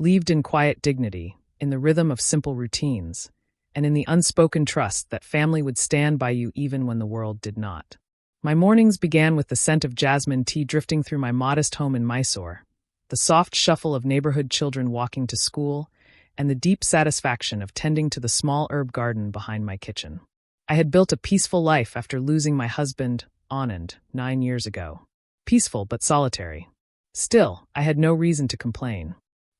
lived in quiet dignity, in the rhythm of simple routines, and in the unspoken trust that family would stand by you even when the world did not. My mornings began with the scent of jasmine tea drifting through my modest home in Mysore, the soft shuffle of neighborhood children walking to school, and the deep satisfaction of tending to the small herb garden behind my kitchen. I had built a peaceful life after losing my husband, Anand, 9 years ago. Peaceful but solitary. Still, I had no reason to complain.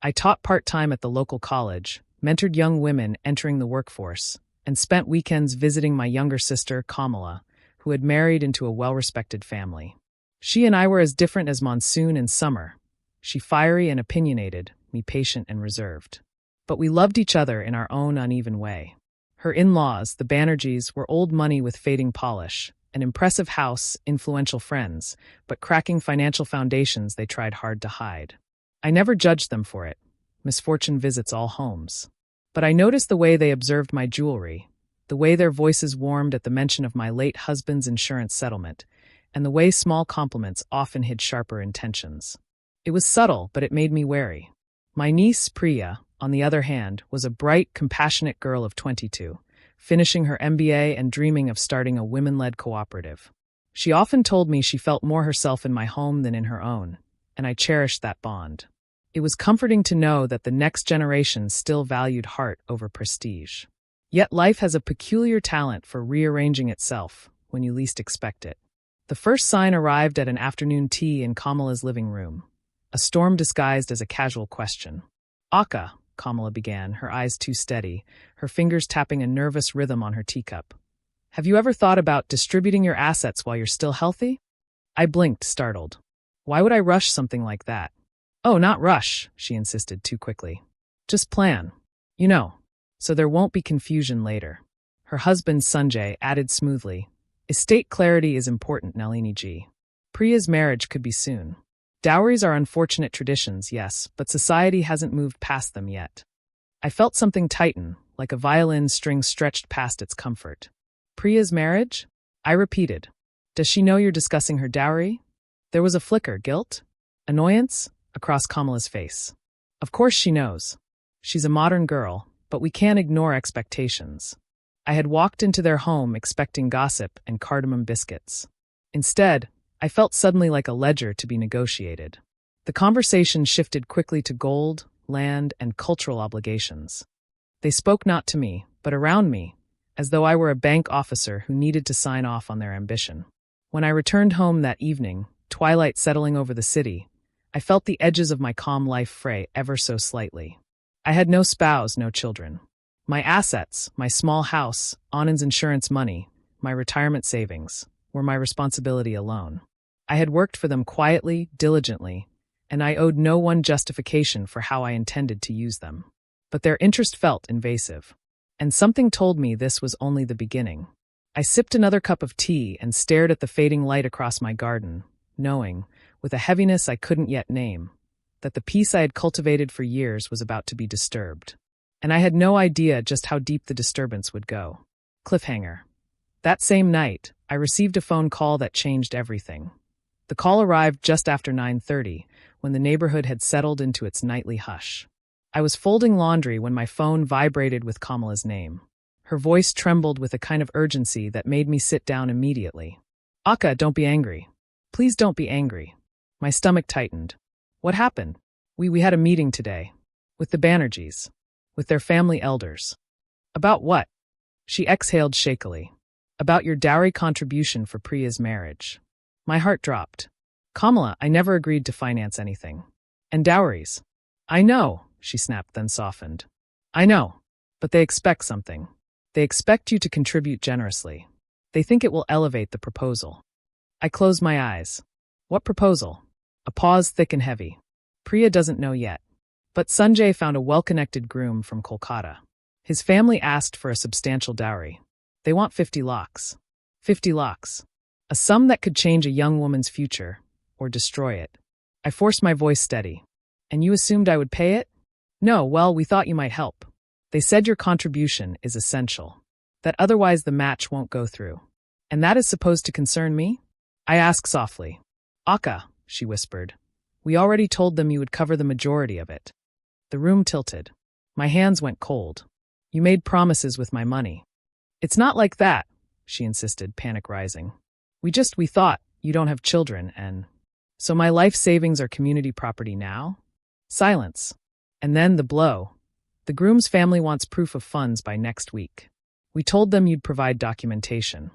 I taught part-time at the local college, mentored young women entering the workforce, and spent weekends visiting my younger sister, Kamala, who had married into a well-respected family. She and I were as different as monsoon and summer. She fiery and opinionated, me patient and reserved. But we loved each other in our own uneven way. Her in-laws, the Banerjees, were old money with fading polish, an impressive house, influential friends, but cracking financial foundations they tried hard to hide. I never judged them for it. Misfortune visits all homes. But I noticed the way they observed my jewelry, the way their voices warmed at the mention of my late husband's insurance settlement, and the way small compliments often hid sharper intentions. It was subtle, but it made me wary. My niece, Priya, on the other hand, was a bright, compassionate girl of 22, finishing her MBA and dreaming of starting a women-led cooperative. She often told me she felt more herself in my home than in her own, and I cherished that bond. It was comforting to know that the next generation still valued heart over prestige. Yet life has a peculiar talent for rearranging itself when you least expect it. The first sign arrived at an afternoon tea in Kamala's living room, a storm disguised as a casual question. "Akka," Kamala began, her eyes too steady, her fingers tapping a nervous rhythm on her teacup. "Have you ever thought about distributing your assets while you're still healthy?" I blinked, startled. Why would I rush something like that? "Oh, not rush," she insisted too quickly. "Just plan. You know. So there won't be confusion later." Her husband, Sanjay, added smoothly, "Estate clarity is important, Nalini ji. Priya's marriage could be soon. Dowries are unfortunate traditions, yes, but society hasn't moved past them yet." I felt something tighten, like a violin string stretched past its comfort. "Priya's marriage?" I repeated. "Does she know you're discussing her dowry?" There was a flicker, guilt, annoyance, across Kamala's face. Of course she knows. She's a modern girl, but we can't ignore expectations. I had walked into their home expecting gossip and cardamom biscuits. Instead, I felt suddenly like a ledger to be negotiated. The conversation shifted quickly to gold, land, and cultural obligations. They spoke not to me, but around me, as though I were a bank officer who needed to sign off on their ambition. When I returned home that evening, twilight settling over the city, I felt the edges of my calm life fray ever so slightly. I had no spouse, no children. My assets, my small house, Anand's insurance money, my retirement savings, were my responsibility alone. I had worked for them quietly, diligently, and I owed no one justification for how I intended to use them. But their interest felt invasive. And something told me this was only the beginning. I sipped another cup of tea and stared at the fading light across my garden, knowing, with a heaviness I couldn't yet name, that the peace I had cultivated for years was about to be disturbed. And I had no idea just how deep the disturbance would go. Cliffhanger. That same night, I received a phone call that changed everything. The call arrived just after 9:30, when the neighborhood had settled into its nightly hush. I was folding laundry when my phone vibrated with Kamala's name. Her voice trembled with a kind of urgency that made me sit down immediately. "Akka, don't be angry. Please don't be angry." My stomach tightened. "What happened?" We had a meeting today. With the Banerjees. With their family elders." "About what?" She exhaled shakily. "About your dowry contribution for Priya's marriage." My heart dropped. "Kamala, I never agreed to finance anything. And dowries." "I know," she snapped, then softened. "I know. But they expect something. They expect you to contribute generously. They think it will elevate the proposal." I closed my eyes. "What proposal?" A pause thick and heavy. "Priya doesn't know yet. But Sanjay found a well-connected groom from Kolkata. His family asked for a substantial dowry. They want 50 lakhs. 50 lakhs. A sum that could change a young woman's future, or destroy it." I forced my voice steady. "And you assumed I would pay it?" "No, well, we thought you might help. They said your contribution is essential. That otherwise the match won't go through. And that is supposed to concern me?" I asked softly. "Akka," she whispered, "we already told them you would cover the majority of it." The room tilted. My hands went cold. You made promises with my money. It's not like that, she insisted, panic rising. We thought you don't have children and… So my life savings are community property now? Silence. And then the blow. The groom's family wants proof of funds by next week. We told them you'd provide documentation.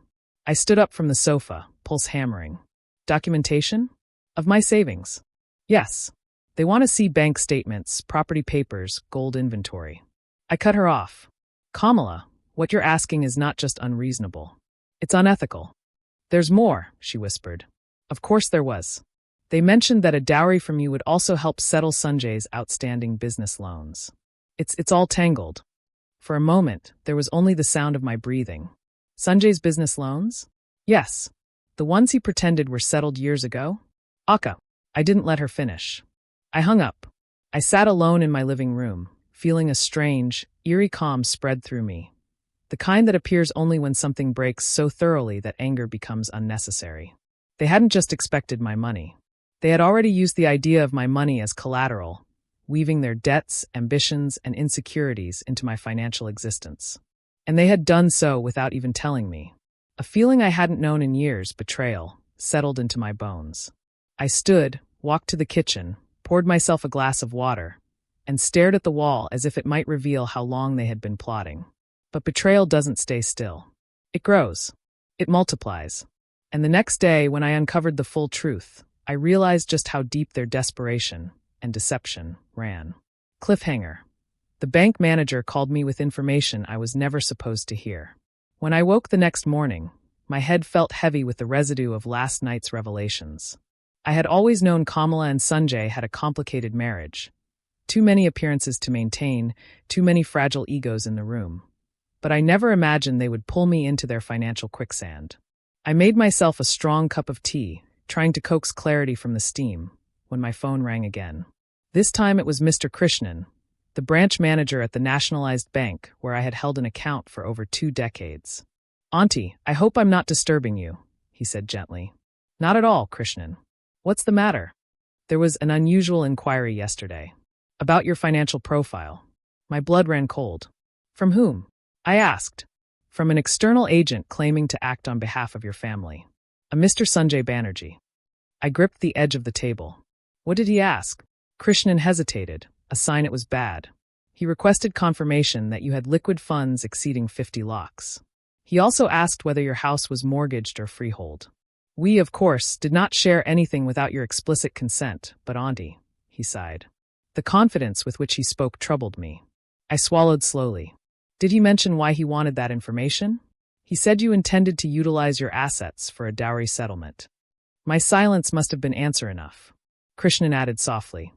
I stood up from the sofa, pulse hammering. Documentation? Of my savings? Yes. They want to see bank statements, property papers, gold inventory. I cut her off. Kamala, what you're asking is not just unreasonable. It's unethical. There's more, she whispered. Of course there was. They mentioned that a dowry from you would also help settle Sanjay's outstanding business loans. It's all tangled. For a moment, there was only the sound of my breathing. Sanjay's business loans? Yes. The ones he pretended were settled years ago? Akka. I didn't let her finish. I hung up. I sat alone in my living room, feeling a strange, eerie calm spread through me. The kind that appears only when something breaks so thoroughly that anger becomes unnecessary. They hadn't just expected my money. They had already used the idea of my money as collateral, weaving their debts, ambitions, and insecurities into my financial existence. And they had done so without even telling me. A feeling I hadn't known in years, betrayal, settled into my bones. I stood, walked to the kitchen, poured myself a glass of water, and stared at the wall as if it might reveal how long they had been plotting. But betrayal doesn't stay still. It grows. It multiplies. And the next day, when I uncovered the full truth, I realized just how deep their desperation and deception ran. Cliffhanger. The bank manager called me with information I was never supposed to hear. When I woke the next morning, my head felt heavy with the residue of last night's revelations. I had always known Kamala and Sanjay had a complicated marriage. Too many appearances to maintain, too many fragile egos in the room. But I never imagined they would pull me into their financial quicksand. I made myself a strong cup of tea, trying to coax clarity from the steam, when my phone rang again. This time it was Mr. Krishnan, the branch manager at the nationalized bank where I had held an account for over 2 decades. "Auntie, I hope I'm not disturbing you," he said gently. "Not at all, Krishnan. What's the matter?" "There was an unusual inquiry yesterday. About your financial profile." My blood ran cold. "From whom?" I asked. "From an external agent claiming to act on behalf of your family. A Mr. Sanjay Banerjee." I gripped the edge of the table. "What did he ask?" Krishnan hesitated, a sign it was bad. "He requested confirmation that you had liquid funds exceeding 50 lakhs. He also asked whether your house was mortgaged or freehold. We, of course, did not share anything without your explicit consent, but auntie," he sighed. The confidence with which he spoke troubled me. I swallowed slowly. "Did he mention why he wanted that information?" "He said you intended to utilize your assets for a dowry settlement." My silence must have been answer enough. Krishnan added softly,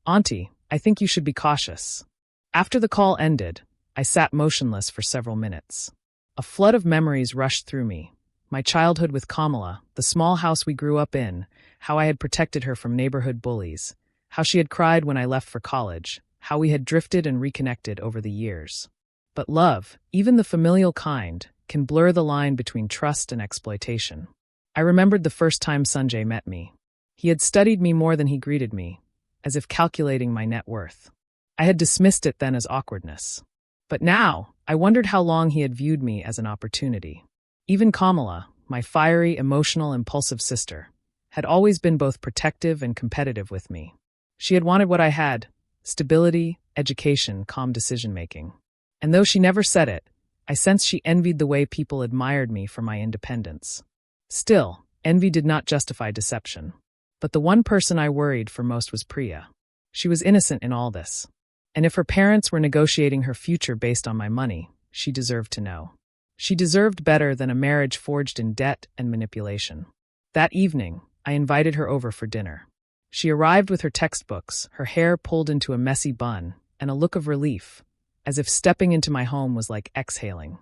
"Auntie, I think you should be cautious." After the call ended, I sat motionless for several minutes. A flood of memories rushed through me. My childhood with Kamala, the small house we grew up in, how I had protected her from neighborhood bullies, how she had cried when I left for college, how we had drifted and reconnected over the years. But love, even the familial kind, can blur the line between trust and exploitation. I remembered the first time Sanjay met me. He had studied me more than he greeted me, as if calculating my net worth. I had dismissed it then as awkwardness. But now, I wondered how long he had viewed me as an opportunity. Even Kamala, my fiery, emotional, impulsive sister, had always been both protective and competitive with me. She had wanted what I had: stability, education, calm decision-making. And though she never said it, I sensed she envied the way people admired me for my independence. Still, envy did not justify deception. But the one person I worried for most was Priya. She was innocent in all this. And if her parents were negotiating her future based on my money, she deserved to know. She deserved better than a marriage forged in debt and manipulation. That evening, I invited her over for dinner. She arrived with her textbooks, her hair pulled into a messy bun, and a look of relief, as if stepping into my home was like exhaling.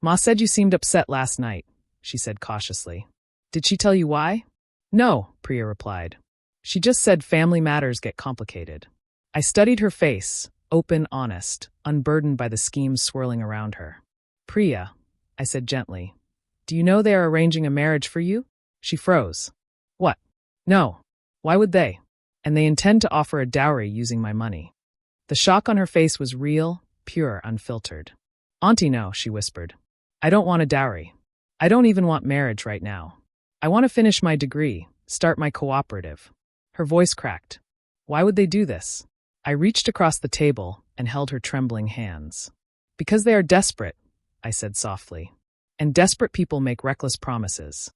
"Ma said you seemed upset last night," she said cautiously. "Did she tell you why?" "No," Priya replied. "She just said family matters get complicated." I studied her face, open, honest, unburdened by the schemes swirling around her. "Priya," I said gently, "do you know they are arranging a marriage for you?" She froze. "What?" "No. Why would they? And they intend to offer a dowry using my money." The shock on her face was real, pure, unfiltered. "Auntie, no," she whispered. "I don't want a dowry. I don't even want marriage right now. I want to finish my degree, start my cooperative." Her voice cracked. "Why would they do this?" I reached across the table and held her trembling hands. "Because they are desperate," I said softly. "And desperate people make reckless promises."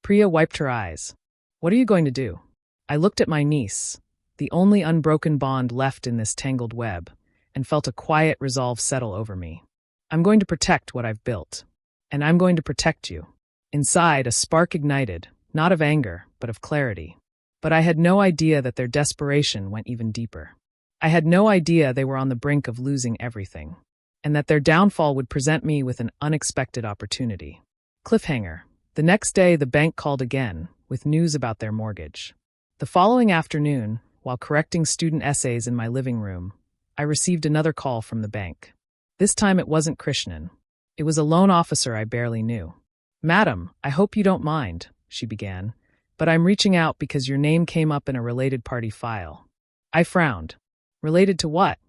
Priya wiped her eyes. "What are you going to do?" I looked at my niece, the only unbroken bond left in this tangled web, and felt a quiet resolve settle over me. "I'm going to protect what I've built. And I'm going to protect you." Inside, a spark ignited, not of anger, but of clarity. But I had no idea that their desperation went even deeper. I had no idea they were on the brink of losing everything, and that their downfall would present me with an unexpected opportunity. Cliffhanger. The next day, the bank called again, with news about their mortgage. The following afternoon, while correcting student essays in my living room, I received another call from the bank. This time it wasn't Krishnan. It was a loan officer I barely knew. "Madam, I hope you don't mind," she began, "but I'm reaching out because your name came up in a related party file." I frowned. "Related to what?"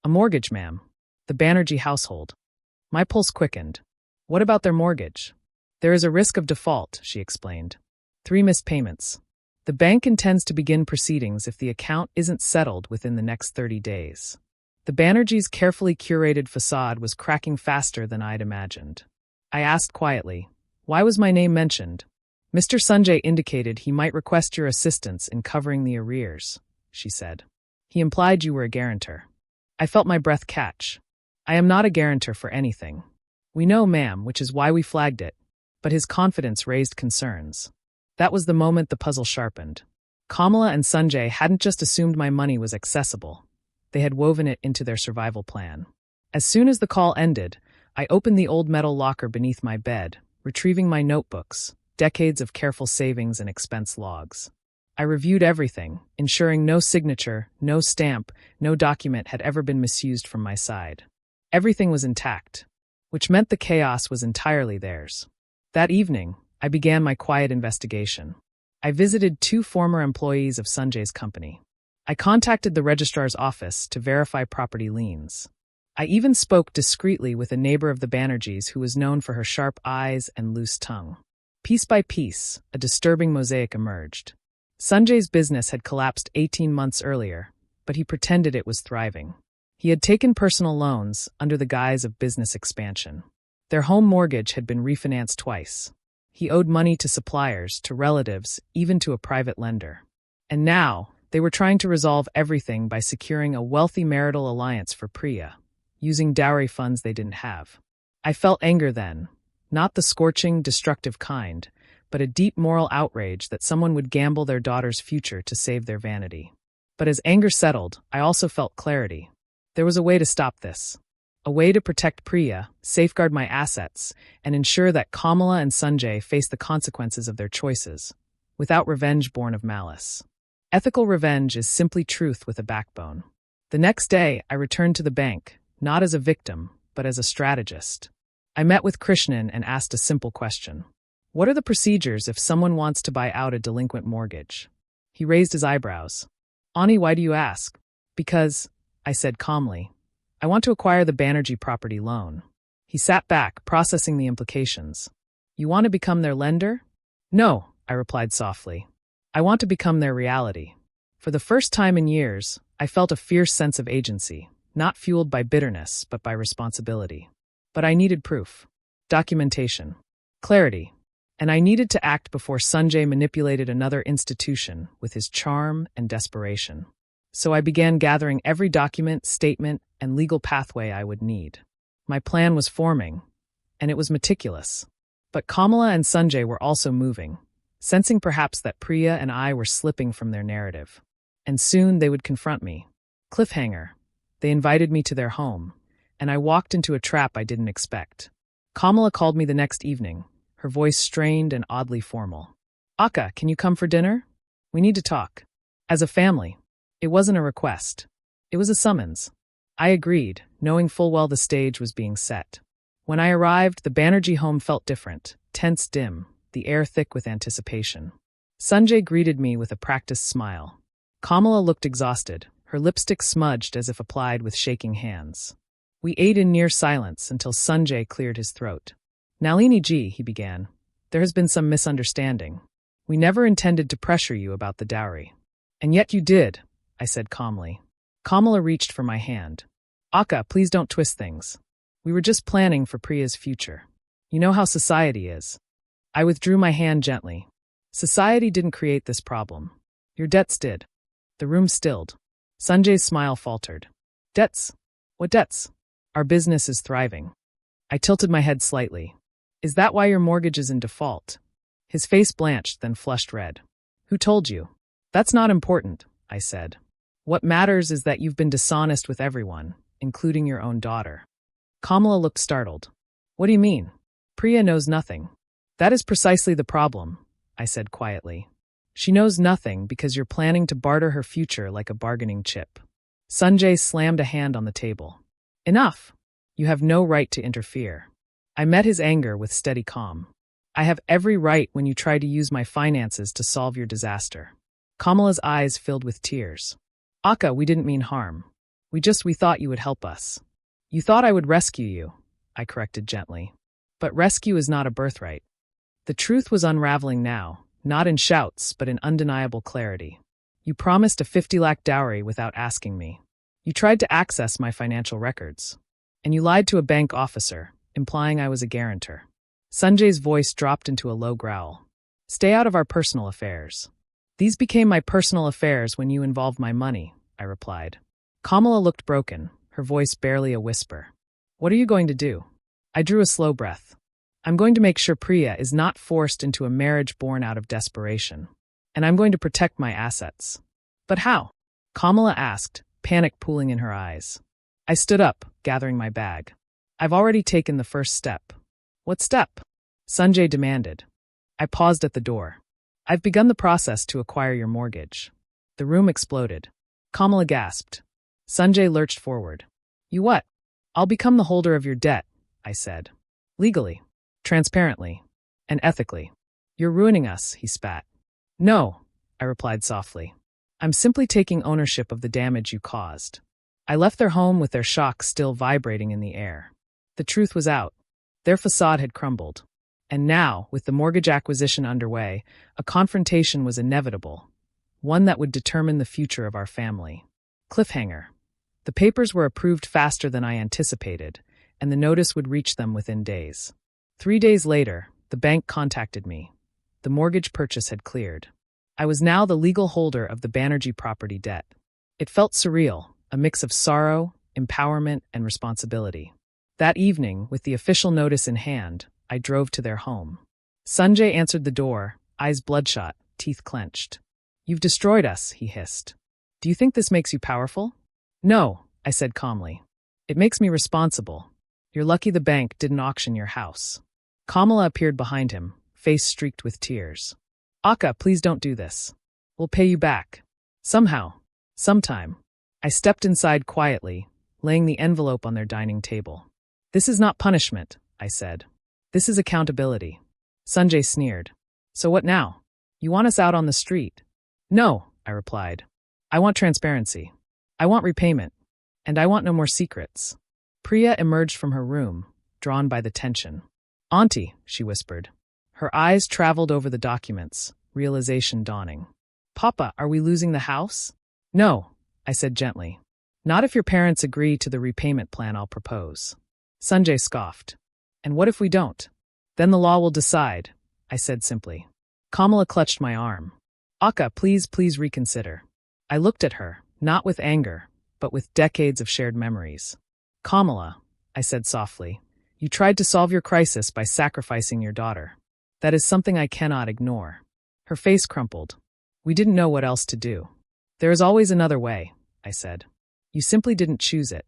"A mortgage, ma'am. The Banerjee household." My pulse quickened. "What about their mortgage?" "There is a risk of default," she explained. 3 missed payments. The bank intends to begin proceedings if the account isn't settled within the next 30 days. The Banerjee's carefully curated facade was cracking faster than I'd imagined. I asked quietly, "Why was my name mentioned?" "Mr. Sanjay indicated he might request your assistance in covering the arrears," she said. "He implied you were a guarantor." I felt my breath catch. "I am not a guarantor for anything." "We know, ma'am, which is why we flagged it." But his confidence raised concerns. That was the moment the puzzle sharpened. Kamala and Sanjay hadn't just assumed my money was accessible. They had woven it into their survival plan. As soon as the call ended, I opened the old metal locker beneath my bed, retrieving my notebooks, decades of careful savings and expense logs. I reviewed everything, ensuring no signature, no stamp, no document had ever been misused from my side. Everything was intact, which meant the chaos was entirely theirs. That evening, I began my quiet investigation. I visited 2 former employees of Sanjay's company. I contacted the registrar's office to verify property liens. I even spoke discreetly with a neighbor of the Banerjees who was known for her sharp eyes and loose tongue. Piece by piece, a disturbing mosaic emerged. Sanjay's business had collapsed 18 months earlier, but he pretended it was thriving. He had taken personal loans under the guise of business expansion. Their home mortgage had been refinanced twice. He owed money to suppliers, to relatives, even to a private lender. And now, they were trying to resolve everything by securing a wealthy marital alliance for Priya, using dowry funds they didn't have. I felt anger then, not the scorching, destructive kind, but a deep moral outrage that someone would gamble their daughter's future to save their vanity. But as anger settled, I also felt clarity. There was a way to stop this. A way to protect Priya, safeguard my assets, and ensure that Kamala and Sanjay face the consequences of their choices, without revenge born of malice. Ethical revenge is simply truth with a backbone. The next day, I returned to the bank, not as a victim, but as a strategist. I met with Krishnan and asked a simple question. What are the procedures if someone wants to buy out a delinquent mortgage? He raised his eyebrows. Ani, why do you ask? Because, I said calmly, I want to acquire the Banerjee property loan. He sat back, processing the implications. You want to become their lender? No, I replied softly. I want to become their reality. For the first time in years, I felt a fierce sense of agency, not fueled by bitterness, but by responsibility. But I needed proof, documentation, clarity, and I needed to act before Sanjay manipulated another institution with his charm and desperation. So I began gathering every document, statement, and legal pathway I would need. My plan was forming, and it was meticulous. But Kamala and Sanjay were also moving, sensing perhaps that Priya and I were slipping from their narrative. And soon they would confront me. Cliffhanger. They invited me to their home, and I walked into a trap I didn't expect. Kamala called me the next evening, her voice strained and oddly formal. Akka, can you come for dinner? We need to talk. As a family. It wasn't a request. It was a summons. I agreed, knowing full well the stage was being set. When I arrived, the Banerjee home felt different, tense, dim, the air thick with anticipation. Sanjay greeted me with a practiced smile. Kamala looked exhausted, her lipstick smudged as if applied with shaking hands. We ate in near silence until Sanjay cleared his throat. Nalini ji, he began, there has been some misunderstanding. We never intended to pressure you about the dowry. And yet you did, I said calmly. Kamala reached for my hand. Akka, please don't twist things. We were just planning for Priya's future. You know how society is. I withdrew my hand gently. Society didn't create this problem. Your debts did. The room stilled. Sanjay's smile faltered. Debts? What debts? Our business is thriving. I tilted my head slightly. Is that why your mortgage is in default? His face blanched, then flushed red. Who told you? That's not important, I said. What matters is that you've been dishonest with everyone, including your own daughter. Kamala looked startled. What do you mean? Priya knows nothing. That is precisely the problem, I said quietly. She knows nothing because you're planning to barter her future like a bargaining chip. Sanjay slammed a hand on the table. Enough! You have no right to interfere. I met his anger with steady calm. I have every right when you try to use my finances to solve your disaster. Kamala's eyes filled with tears. Akka, we didn't mean harm. We thought you would help us. You thought I would rescue you, I corrected gently. But rescue is not a birthright. The truth was unraveling now, not in shouts, but in undeniable clarity. You promised a 50 lakh dowry without asking me. You tried to access my financial records. And you lied to a bank officer, implying I was a guarantor. Sanjay's voice dropped into a low growl. Stay out of our personal affairs. These became my personal affairs when you involved my money, I replied. Kamala looked broken, her voice barely a whisper. What are you going to do? I drew a slow breath. I'm going to make sure Priya is not forced into a marriage born out of desperation. And I'm going to protect my assets. But how? Kamala asked, panic pooling in her eyes. I stood up, gathering my bag. I've already taken the first step. What step? Sanjay demanded. I paused at the door. I've begun the process to acquire your mortgage. The room exploded. Kamala gasped. Sanjay lurched forward. You what? I'll become the holder of your debt, I said. Legally, transparently, and ethically. You're ruining us, he spat. No, I replied softly. I'm simply taking ownership of the damage you caused. I left their home with their shock still vibrating in the air. The truth was out. Their facade had crumbled. And now, with the mortgage acquisition underway, a confrontation was inevitable, one that would determine the future of our family. Cliffhanger. The papers were approved faster than I anticipated, and the notice would reach them within days. 3 days later, the bank contacted me. The mortgage purchase had cleared. I was now the legal holder of the Banerjee property debt. It felt surreal, a mix of sorrow, empowerment, and responsibility. That evening, with the official notice in hand, I drove to their home. Sanjay answered the door, eyes bloodshot, teeth clenched. You've destroyed us, he hissed. Do you think this makes you powerful? No, I said calmly. It makes me responsible. You're lucky the bank didn't auction your house. Kamala appeared behind him, face streaked with tears. Akka, please don't do this. We'll pay you back. Somehow. Sometime. I stepped inside quietly, laying the envelope on their dining table. This is not punishment, I said. This is accountability. Sanjay sneered. So what now? You want us out on the street? No, I replied. I want transparency. I want repayment. And I want no more secrets. Priya emerged from her room, drawn by the tension. Auntie, she whispered. Her eyes traveled over the documents, realization dawning. Papa, are we losing the house? No, I said gently. Not if your parents agree to the repayment plan I'll propose. Sanjay scoffed. And what if we don't? Then the law will decide, I said simply. Kamala clutched my arm. Akka, please reconsider. I looked at her, not with anger, but with decades of shared memories. Kamala, I said softly, you tried to solve your crisis by sacrificing your daughter. That is something I cannot ignore. Her face crumpled. We didn't know what else to do. There is always another way, I said. You simply didn't choose it.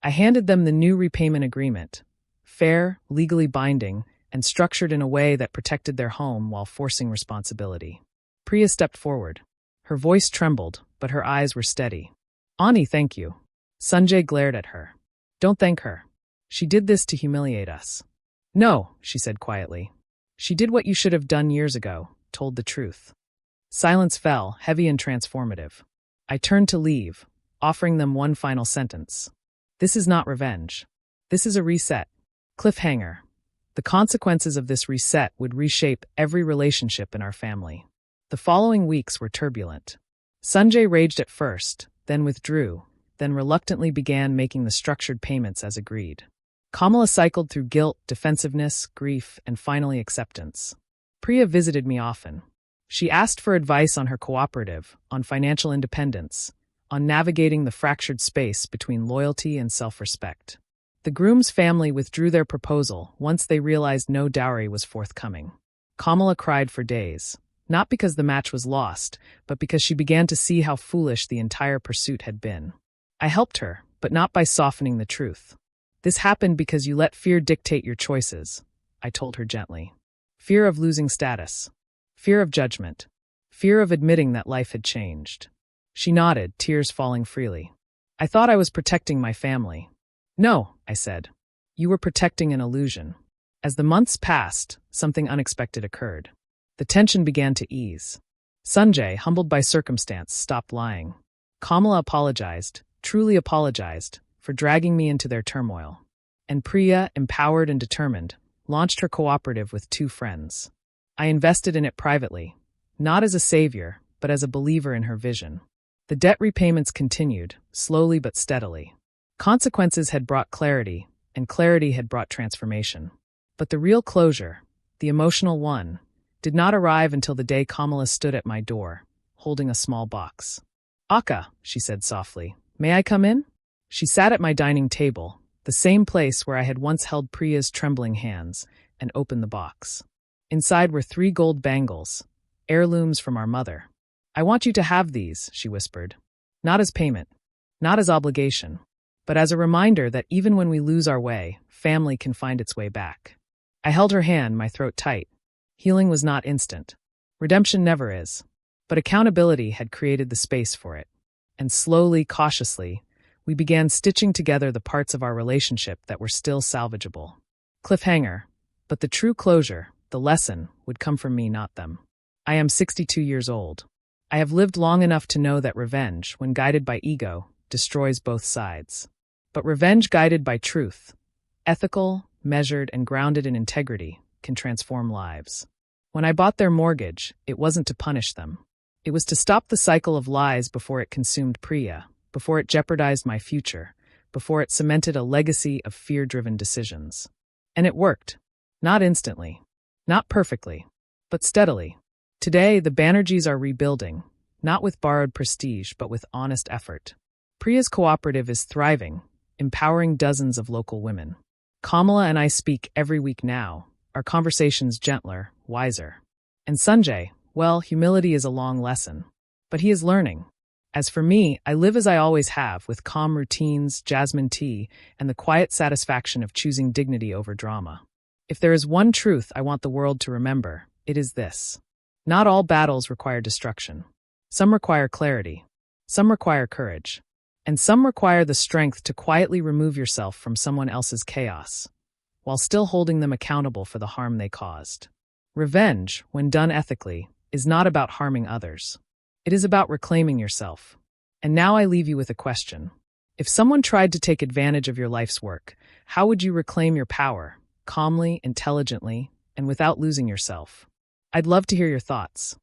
I handed them the new repayment agreement. Fair, legally binding, and structured in a way that protected their home while forcing responsibility. Priya stepped forward. Her voice trembled, but her eyes were steady. Ani, thank you. Sanjay glared at her. Don't thank her. She did this to humiliate us. No, she said quietly. She did what you should have done years ago, told the truth. Silence fell, heavy and transformative. I turned to leave, offering them one final sentence. This is not revenge. This is a reset. Cliffhanger. The consequences of this reset would reshape every relationship in our family. The following weeks were turbulent. Sanjay raged at first, then withdrew, then reluctantly began making the structured payments as agreed. Kamala cycled through guilt, defensiveness, grief, and finally acceptance. Priya visited me often. She asked for advice on her cooperative, on financial independence, on navigating the fractured space between loyalty and self-respect. The groom's family withdrew their proposal once they realized no dowry was forthcoming. Kamala cried for days, not because the match was lost, but because she began to see how foolish the entire pursuit had been. I helped her, but not by softening the truth. This happened because you let fear dictate your choices, I told her gently. Fear of losing status. Fear of judgment. Fear of admitting that life had changed. She nodded, tears falling freely. I thought I was protecting my family. No, I said. You were protecting an illusion. As the months passed, something unexpected occurred. The tension began to ease. Sanjay, humbled by circumstance, stopped lying. Kamala apologized, truly apologized, for dragging me into their turmoil. And Priya, empowered and determined, launched her cooperative with 2 friends. I invested in it privately, not as a savior, but as a believer in her vision. The debt repayments continued, slowly but steadily. Consequences had brought clarity, and clarity had brought transformation. But the real closure, the emotional one, did not arrive until the day Kamala stood at my door, holding a small box. Akka, she said softly, may I come in? She sat at my dining table, the same place where I had once held Priya's trembling hands, and opened the box. Inside were 3 gold bangles, heirlooms from our mother. I want you to have these, she whispered. Not as payment, not as obligation, but as a reminder that even when we lose our way, family can find its way back. I held her hand, my throat tight. Healing was not instant. Redemption never is. But accountability had created the space for it. And slowly, cautiously, we began stitching together the parts of our relationship that were still salvageable. Cliffhanger. But the true closure, the lesson, would come from me, not them. I am 62 years old. I have lived long enough to know that revenge, when guided by ego, destroys both sides. But revenge guided by truth, ethical, measured, and grounded in integrity, can transform lives. When I bought their mortgage, it wasn't to punish them. It was to stop the cycle of lies before it consumed Priya, before it jeopardized my future, before it cemented a legacy of fear-driven decisions. And it worked. Not instantly. Not perfectly. But steadily. Today, the Banerjees are rebuilding, not with borrowed prestige, but with honest effort. Priya's cooperative is thriving, empowering dozens of local women. Kamala and I speak every week now, our conversations gentler, wiser. And Sanjay, well, humility is a long lesson. But he is learning. As for me, I live as I always have, with calm routines, jasmine tea, and the quiet satisfaction of choosing dignity over drama. If there is one truth I want the world to remember, it is this. Not all battles require destruction. Some require clarity. Some require courage. And some require the strength to quietly remove yourself from someone else's chaos, while still holding them accountable for the harm they caused. Revenge, when done ethically, is not about harming others. It is about reclaiming yourself. And now I leave you with a question. If someone tried to take advantage of your life's work, how would you reclaim your power, calmly, intelligently, and without losing yourself? I'd love to hear your thoughts.